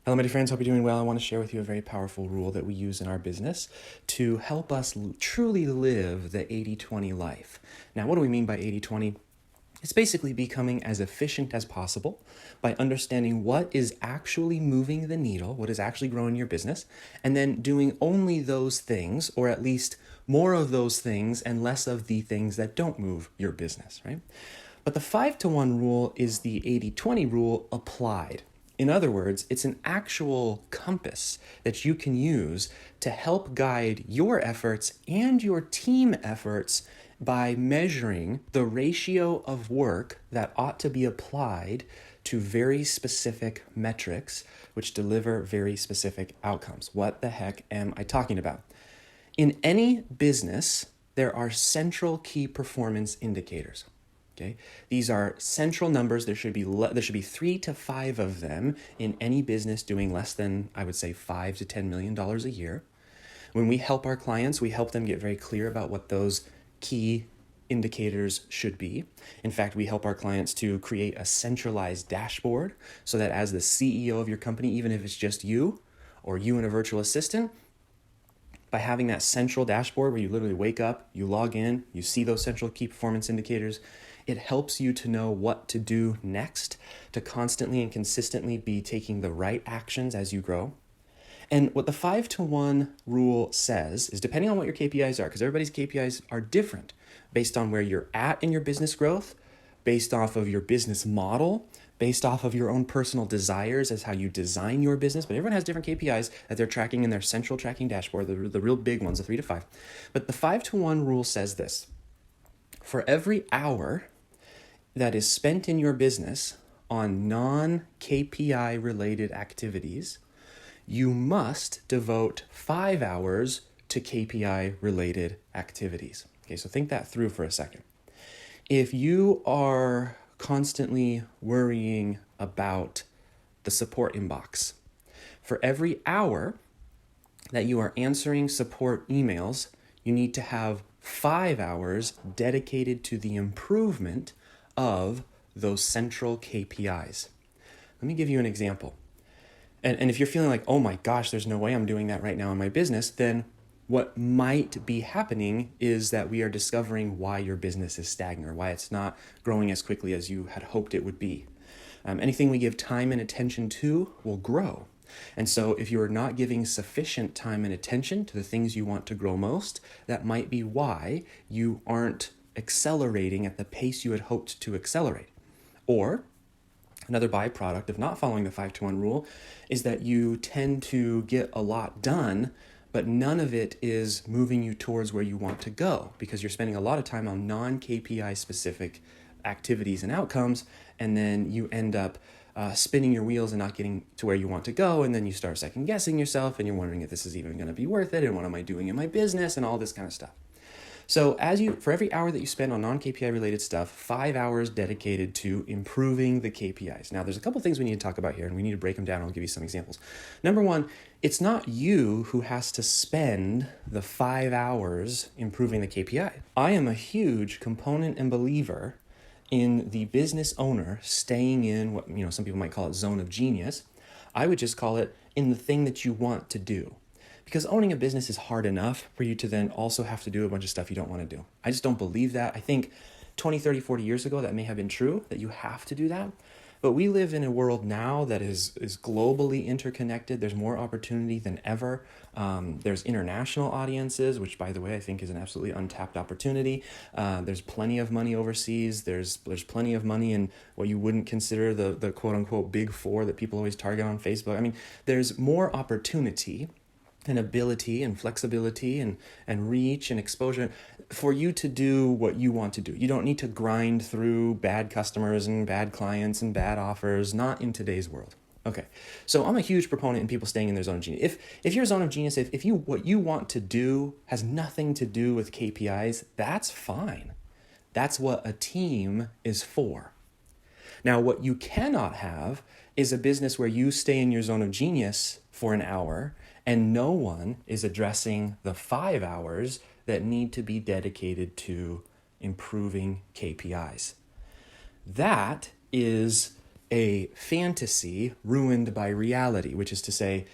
Hello, my dear friends. Hope you're doing well. I want to share with you a very powerful rule that we use in our business to help us truly live the 80-20 life. Now, what do we mean by 80-20? It's basically becoming as efficient as possible by understanding what is actually moving the needle, what is actually growing your business, and then doing only those things, or at least more of those things and less of the things that don't move your business, right? But the 5-to-1 rule is the 80-20 rule applied. In other words, it's an actual compass that you can use to help guide your efforts and your team efforts by measuring the ratio of work that ought to be applied to very specific metrics which deliver very specific outcomes. What the heck am I talking about? In any business, there are central key performance indicators. Okay, these are central numbers. There should be 3 to 5 of them in any business doing less than, I would say, $5 to $10 million a year. When we help our clients, we help them get very clear about what those key indicators should be. In fact, we help our clients to create a centralized dashboard so that as the CEO of your company, even if it's just you or you and a virtual assistant, by having that central dashboard where you literally wake up, you log in, you see those central key performance indicators, it helps you to know what to do next, to constantly and consistently be taking the right actions as you grow. And what the 5-to-1 rule says is, depending on what your KPIs are, because everybody's KPIs are different based on where you're at in your business growth, based off of your business model, based off of your own personal desires as how you design your business. But everyone has different KPIs that they're tracking in their central tracking dashboard, the real big ones, the 3 to 5. But the 5-to-1 rule says this: for every hour that is spent in your business on non-KPI related activities, you must devote 5 hours to KPI related activities. Okay, so think that through for a second. If you are constantly worrying about the support inbox, for every hour that you are answering support emails, you need to have 5 hours dedicated to the improvement of those central KPIs. Let me give you an example. And if you're feeling like, oh my gosh, there's no way I'm doing that right now in my business, then what might be happening is that we are discovering why your business is stagnant or why it's not growing as quickly as you had hoped it would be. Anything we give time and attention to will grow. And so if you're not giving sufficient time and attention to the things you want to grow most, that might be why you aren't accelerating at the pace you had hoped to accelerate. Or another byproduct of not following the 5-to-1 rule is that you tend to get a lot done, but none of it is moving you towards where you want to go because you're spending a lot of time on non-KPI specific activities and outcomes, and then you end up spinning your wheels and not getting to where you want to go, and then you start second guessing yourself and you're wondering if this is even going to be worth it and what am I doing in my business and all this kind of stuff. So for every hour that you spend on non-KPI related stuff, 5 hours dedicated to improving the KPIs. Now, there's a couple things we need to talk about here, and we need to break them down. I'll give you some examples. Number one, it's not you who has to spend the 5 hours improving the KPI. I am a huge component and believer in the business owner staying in what some people might call it zone of genius. I would just call it in the thing that you want to do. Because owning a business is hard enough for you to then also have to do a bunch of stuff you don't want to do. I just don't believe that. I think 20, 30, 40 years ago, that may have been true, that you have to do that. But we live in a world now that is globally interconnected. There's more opportunity than ever. There's international audiences, which, by the way, I think is an absolutely untapped opportunity. There's plenty of money overseas. There's plenty of money in what you wouldn't consider the quote-unquote big four that people always target on Facebook. I mean, there's more opportunity and ability and flexibility and reach and exposure for you to do what you want to do. You don't need to grind through bad customers and bad clients and bad offers, not in today's world. Okay, so I'm a huge proponent in people staying in their zone of genius. If your zone of genius, if what you want to do has nothing to do with KPIs, that's fine. That's what a team is for. Now, what you cannot have is a business where you stay in your zone of genius for an hour and no one is addressing the 5 hours that need to be dedicated to improving KPIs. That is a fantasy ruined by reality, which is to say,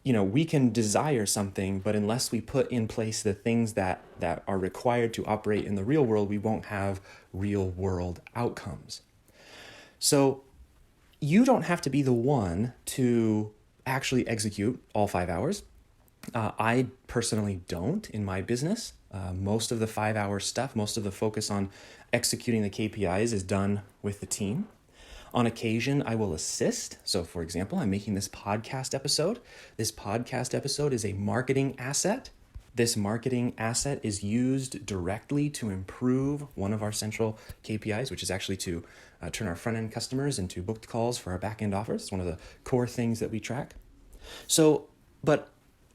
we can desire something, but unless we put in place the things that are required to operate in the real world, we won't have real world outcomes. So you don't have to be the one to actually execute all 5 hours. I personally don't in my business. Most of the 5-hour stuff, most of the focus on executing the KPIs is done with the team. On occasion, I will assist. So for example, I'm making this podcast episode. This podcast episode is a marketing asset. This marketing asset is used directly to improve one of our central KPIs, which is actually to turn our front-end customers into booked calls for our back-end offers. It's one of the core things that we track. So, but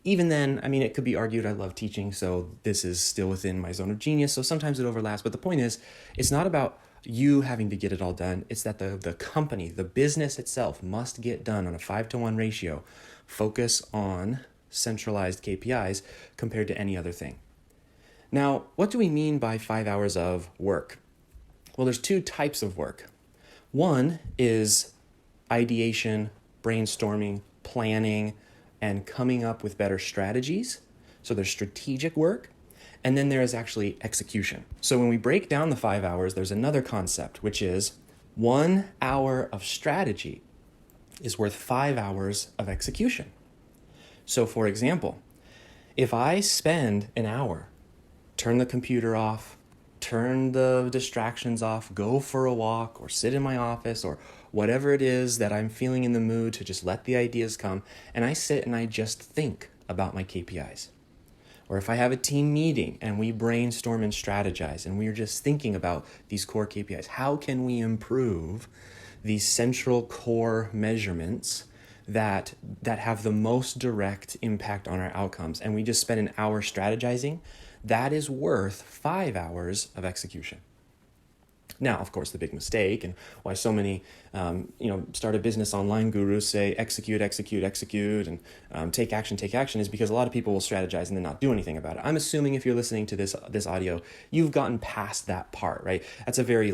even then, it could be argued I love teaching, so this is still within my zone of genius. So sometimes it overlaps. But the point is, it's not about you having to get it all done. It's that the company, the business itself must get done on a 5-to-1 ratio. Focus on centralized KPIs compared to any other thing. Now, what do we mean by 5 hours of work? Well, there's 2 types of work. One is ideation, brainstorming, planning, and coming up with better strategies. So there's strategic work, and then there is actually execution. So when we break down the 5 hours, there's another concept, which is 1 hour of strategy is worth 5 hours of execution. So for example, if I spend an hour, turn the computer off, turn the distractions off, go for a walk, or sit in my office, or whatever it is that I'm feeling in the mood to just let the ideas come, and I sit and I just think about my KPIs. Or if I have a team meeting and we brainstorm and strategize and we're just thinking about these core KPIs, how can we improve these central core measurements that have the most direct impact on our outcomes, and we just spend an hour strategizing, that is worth 5 hours of execution. Now, of course, the big mistake and why so many, start a business online gurus say execute, and take action is because a lot of people will strategize and then not do anything about it. I'm assuming if you're listening to this audio, you've gotten past that part, right? That's a very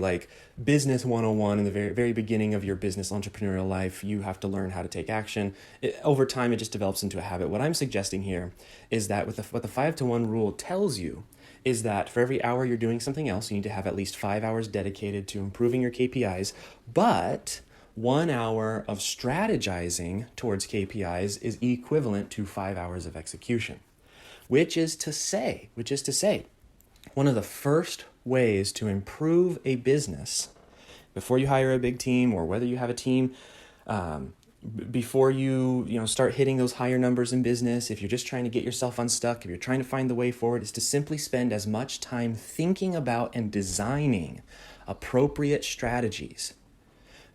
business 101 in the very, very beginning of your business entrepreneurial life. You have to learn how to take action. Over time, it just develops into a habit. What I'm suggesting here is that what the 5-to-1 rule tells you is that for every hour you're doing something else, you need to have at least 5 hours dedicated to improving your KPIs, but 1 hour of strategizing towards KPIs is equivalent to 5 hours of execution, which is to say, one of the first ways to improve a business before you hire a big team, or whether you have a team, before you start hitting those higher numbers in business, if you're just trying to get yourself unstuck, if you're trying to find the way forward, is to simply spend as much time thinking about and designing appropriate strategies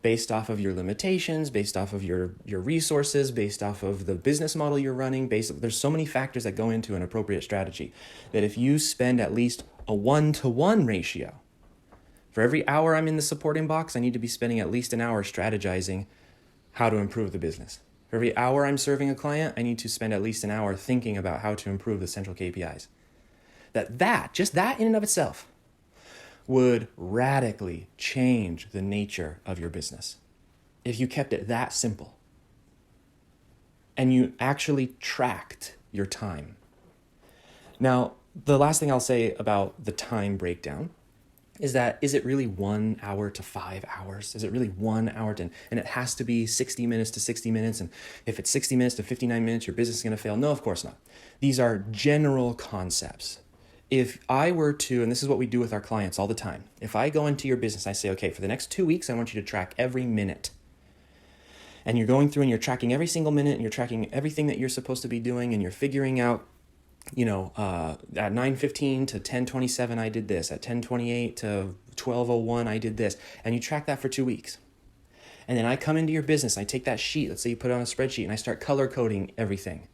based off of your limitations, based off of your resources, based off of the business model you're running. There's so many factors that go into an appropriate strategy that if you spend at least a 1-to-1 ratio, for every hour I'm in the supporting box, I need to be spending at least an hour strategizing how to improve the business. For every hour I'm serving a client, I need to spend at least an hour thinking about how to improve the central KPIs. Just that in and of itself would radically change the nature of your business if you kept it that simple and you actually tracked your time. Now, the last thing I'll say about the time breakdown is it really 1 hour to 5 hours? Is it really 1 hour and it has to be 60 minutes to 60 minutes? And if it's 60 minutes to 59 minutes, your business is going to fail? No, of course not. These are general concepts. If I were to, and this is what we do with our clients all the time, if I go into your business, I say, okay, for the next 2 weeks, I want you to track every minute. And you're going through and you're tracking every single minute and you're tracking everything that you're supposed to be doing, and you're figuring out, at 9:15 to 10:27, I did this. At 10:28 to 12:01, I did this. And you track that for 2 weeks. And then I come into your business, I take that sheet, let's say you put it on a spreadsheet, and I start color coding everything.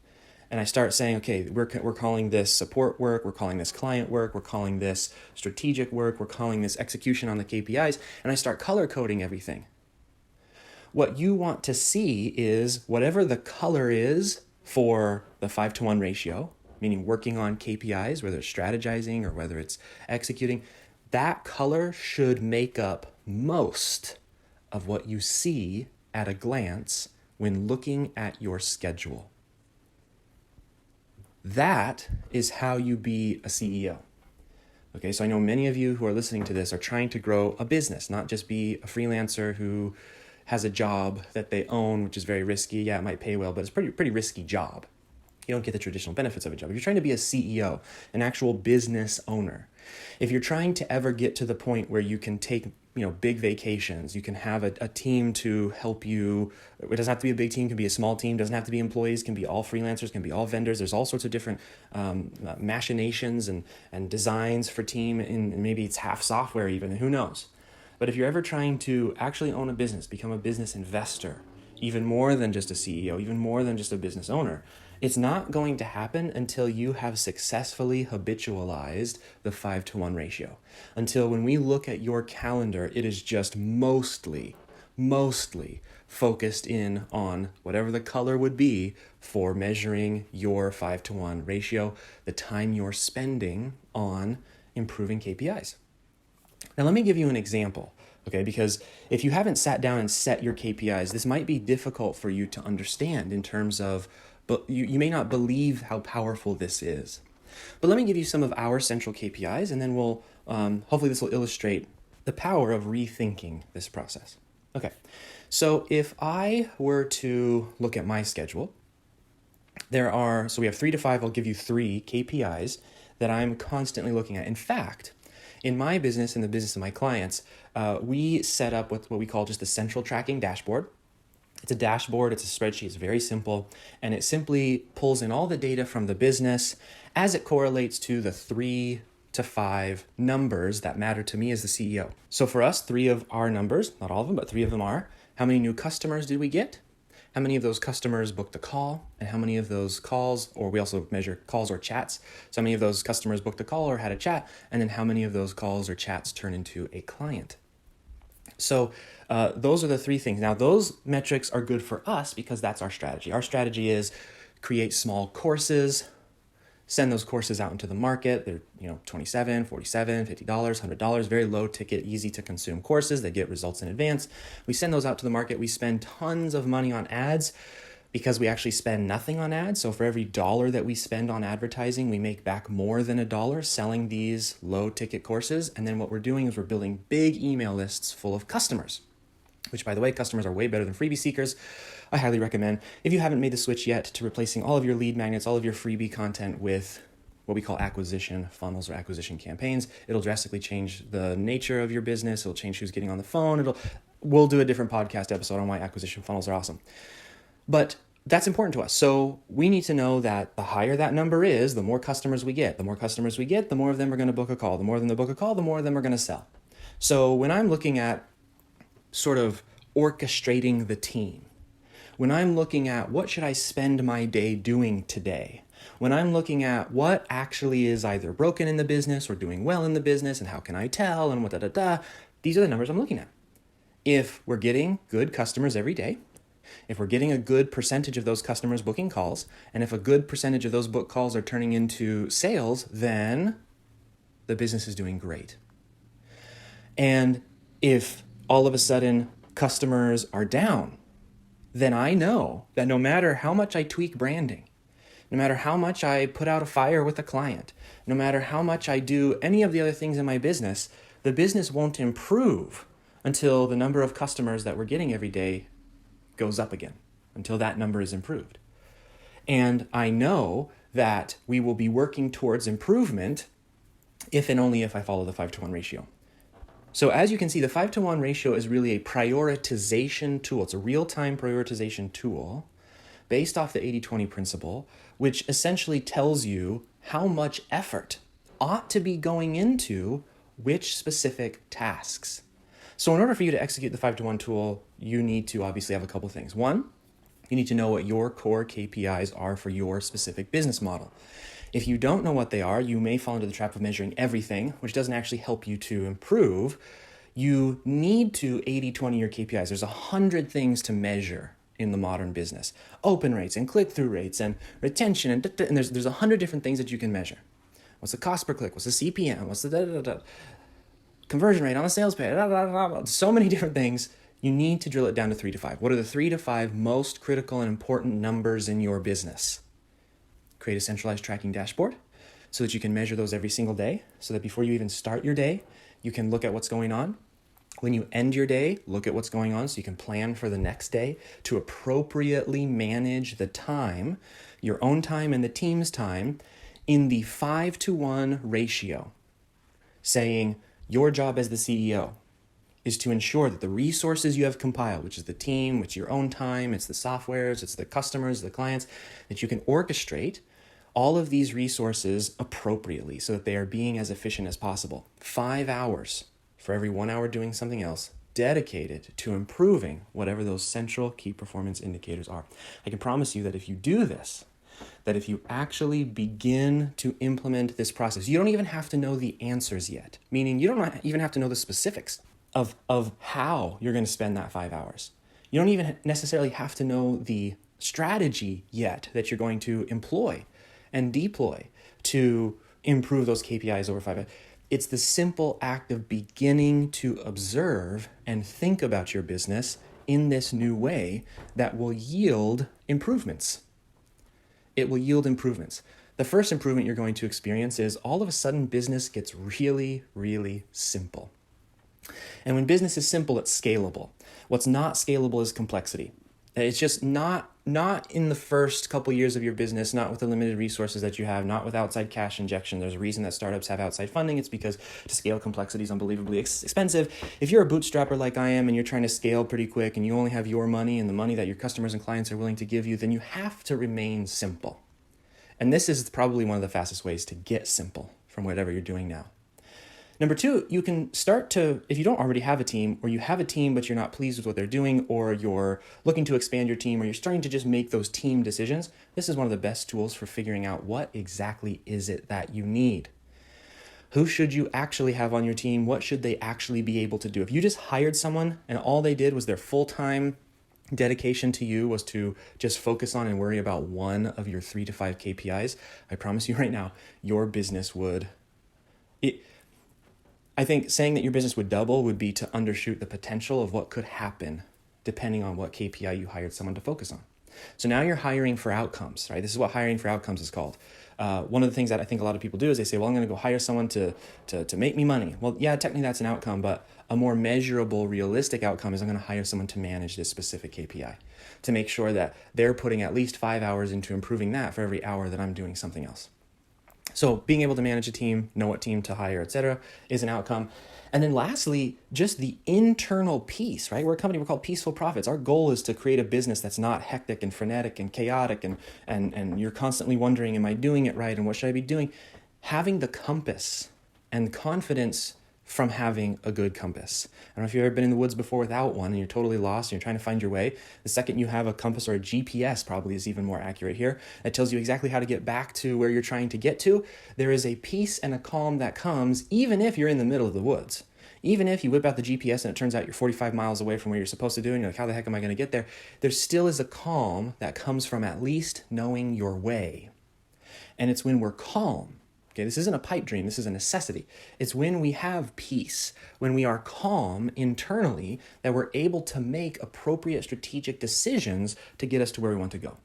And I start saying, okay, we're calling this support work, we're calling this client work, we're calling this strategic work, we're calling this execution on the KPIs, and I start color coding everything. What you want to see is whatever the color is for the 5-to-1 ratio, meaning working on KPIs, whether it's strategizing or whether it's executing, that color should make up most of what you see at a glance when looking at your schedule. That is how you be a CEO. Okay, so I know many of you who are listening to this are trying to grow a business, not just be a freelancer who has a job that they own, which is very risky. Yeah, it might pay well, but it's a pretty risky job. You don't get the traditional benefits of a job. If you're trying to be a CEO, an actual business owner, if you're trying to ever get to the point where you can take big vacations, you can have a team to help you. It doesn't have to be a big team, it can be a small team, doesn't have to be employees, can be all freelancers, can be all vendors. There's all sorts of different machinations and designs for team, and maybe it's half software even, who knows. But if you're ever trying to actually own a business, become a business investor, even more than just a CEO, even more than just a business owner, it's not going to happen until you have successfully habitualized the 5-to-1 ratio. Until when we look at your calendar, it is just mostly focused in on whatever the color would be for measuring your 5-to-1 ratio, the time you're spending on improving KPIs. Now, let me give you an example, okay? Because if you haven't sat down and set your KPIs, this might be difficult for you to understand in terms of, but you may not believe how powerful this is. But let me give you some of our central KPIs, and then we'll, hopefully this will illustrate the power of rethinking this process. Okay, so if I were to look at my schedule, so we have 3 to 5, I'll give you 3 KPIs that I'm constantly looking at. In fact, in my business and the business of my clients, we set up what we call just a central tracking dashboard. It's a dashboard, it's a spreadsheet, it's very simple, and it simply pulls in all the data from the business as it correlates to the 3 to 5 numbers that matter to me as the CEO. So for us, 3 of our numbers, not all of them, but 3 of them are, how many new customers did we get? How many of those customers booked a call? And how many of those calls, or we also measure calls or chats, so how many of those customers booked a call or had a chat? And then how many of those calls or chats turn into a client? So those are the 3 things. Now, those metrics are good for us because that's our strategy. Our strategy is create small courses, send those courses out into the market. They're, $27, $47, $50, $100, very low ticket, easy to consume courses. They get results in advance. We send those out to the market. We spend tons of money on ads because we actually spend nothing on ads. So for every $1 that we spend on advertising, we make back more than $1 selling these low ticket courses. And then what we're doing is we're building big email lists full of customers, which, by the way, customers are way better than freebie seekers. I highly recommend, if you haven't made the switch yet, to replacing all of your lead magnets, all of your freebie content with what we call acquisition funnels or acquisition campaigns. It'll drastically change the nature of your business. It'll change who's getting on the phone. We'll do a different podcast episode on why acquisition funnels are awesome. But that's important to us. So we need to know that the higher that number is, the more customers we get. The more customers we get, the more of them are going to book a call. The more of them that book a call, the more of them are going to sell. So when I'm looking at sort of orchestrating the team, when I'm looking at what should I spend my day doing today, when I'm looking at what actually is either broken in the business or doing well in the business and how can I tell and these are the numbers I'm looking at. If we're getting good customers every day, if we're getting a good percentage of those customers booking calls, and if a good percentage of those book calls are turning into sales, then the business is doing great. And if all of a sudden customers are down, then I know that no matter how much I tweak branding, no matter how much I put out a fire with a client, no matter how much I do any of the other things in my business, the business won't improve until the number of customers that we're getting every day goes up again, until that number is improved. And I know that we will be working towards improvement if and only if I follow the 5-to-1 ratio. So as you can see, the 5-to-1 ratio is really a prioritization tool. It's a real-time prioritization tool based off the 80-20 principle, which essentially tells you how much effort ought to be going into which specific tasks. So in order for you to execute the 5-to-1 tool, you need to obviously have a couple things. One, you need to know what your core KPIs are for your specific business model. If you don't know what they are, you may fall into the trap of measuring everything, which doesn't actually help you to improve. You need to 80-20 your KPIs. There's 100 things to measure in the modern business. Open rates and click-through rates and retention and there's 100 different things that you can measure. What's the cost per click? What's the CPM? What's the conversion rate on a sales page? So many different things you need to drill it down to 3 to 5. What are the 3 to 5 most critical and important numbers in your business? Create a centralized tracking dashboard so that you can measure those every single day, so that before you even start your day, you can look at what's going on. When you end your day, look at what's going on so you can plan for the next day to appropriately manage the time, your own time and the team's time, in the 5-to-1 ratio, saying your job as the CEO is to ensure that the resources you have compiled, which is the team, which is your own time, it's the softwares, it's the customers, the clients, that you can orchestrate all of these resources appropriately so that they are being as efficient as possible. 5 hours for every 1 hour doing something else dedicated to improving whatever those central key performance indicators are. I can promise you that if you do this, that if you actually begin to implement this process, you don't even have to know the answers yet, meaning you don't even have to know the specifics of how you're going to spend that 5 hours. You don't even necessarily have to know the strategy yet that you're going to employ and deploy to improve those KPIs over 5 hours. It's the simple act of beginning to observe and think about your business in this new way that will yield improvements. It will yield improvements. The first improvement you're going to experience is all of a sudden business gets really, really simple. And when business is simple, it's scalable. What's not scalable is complexity. It's just not in the first couple years of your business, not with the limited resources that you have, not with outside cash injection. There's a reason that startups have outside funding. It's because to scale complexity is unbelievably expensive. If you're a bootstrapper like I am and you're trying to scale pretty quick and you only have your money and the money that your customers and clients are willing to give you, then you have to remain simple. And this is probably one of the fastest ways to get simple from whatever you're doing now. Number two, you can start to, if you don't already have a team, or you have a team but you're not pleased with what they're doing, or you're looking to expand your team, or you're starting to just make those team decisions, this is one of the best tools for figuring out what exactly is it that you need. Who should you actually have on your team? What should they actually be able to do? If you just hired someone and all they did was their full-time dedication to you was to just focus on and worry about one of your 3 to 5 KPIs, I promise you right now, your business would... I think saying that your business would double would be to undershoot the potential of what could happen depending on what KPI you hired someone to focus on. So now you're hiring for outcomes, right? This is what hiring for outcomes is called. One of the things that I think a lot of people do is they say, well, I'm going to go hire someone to make me money. Well, yeah, technically that's an outcome, but a more measurable, realistic outcome is I'm going to hire someone to manage this specific KPI, to make sure that they're putting at least 5 hours into improving that for every hour that I'm doing something else. So being able to manage a team, know what team to hire, etc., is an outcome. And then lastly, just the internal peace, right? We're a company, we're called Peaceful Profits. Our goal is to create a business that's not hectic and frenetic and chaotic and you're constantly wondering, am I doing it right? And what should I be doing? Having the compass and confidence from having a good compass. I don't know if you've ever been in the woods before without one and you're totally lost and you're trying to find your way. The second you have a compass, or a GPS probably is even more accurate here, that tells you exactly how to get back to where you're trying to get to, there is a peace and a calm that comes even if you're in the middle of the woods. Even if you whip out the GPS and it turns out you're 45 miles away from where you're supposed to do and you're like, how the heck am I going to get there? There still is a calm that comes from at least knowing your way. And it's when we're calm. Okay, this isn't a pipe dream, this is a necessity. It's when we have peace, when we are calm internally, that we're able to make appropriate strategic decisions to get us to where we want to go.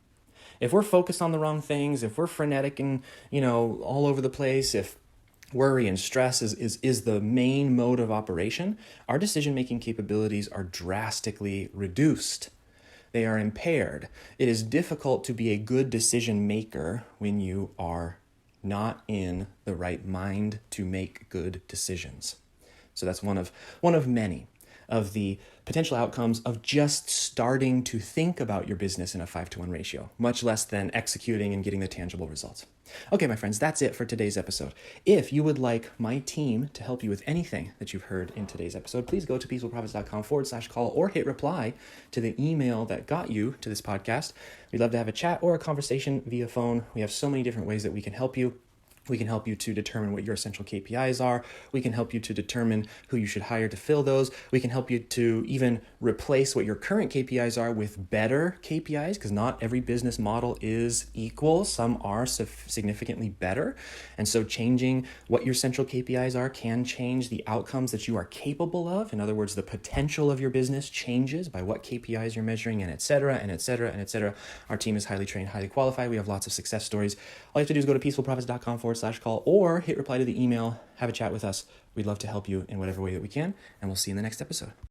If we're focused on the wrong things, if we're frenetic and, all over the place, if worry and stress is the main mode of operation, our decision-making capabilities are drastically reduced. They are impaired. It is difficult to be a good decision maker when you are not in the right mind to make good decisions. So that's one of many of the potential outcomes of just starting to think about your business in a 5-to-1 ratio, much less than executing and getting the tangible results. Okay, my friends, that's it for today's episode. If you would like my team to help you with anything that you've heard in today's episode, please go to peacefulprofits.com/call or hit reply to the email that got you to this podcast. We'd love to have a chat or a conversation via phone. We have so many different ways that we can help you. We can help you to determine what your essential KPIs are. We can help you to determine who you should hire to fill those. We can help you to even replace what your current KPIs are with better KPIs, because not every business model is equal. Some are significantly better. And so changing what your central KPIs are can change the outcomes that you are capable of. In other words, the potential of your business changes by what KPIs you're measuring, and et cetera, and et cetera, and et cetera. Our team is highly trained, highly qualified. We have lots of success stories. All you have to do is go to peacefulprofits.com/call, or hit reply to the email, have a chat with us. We'd love to help you in whatever way that we can, and we'll see you in the next episode.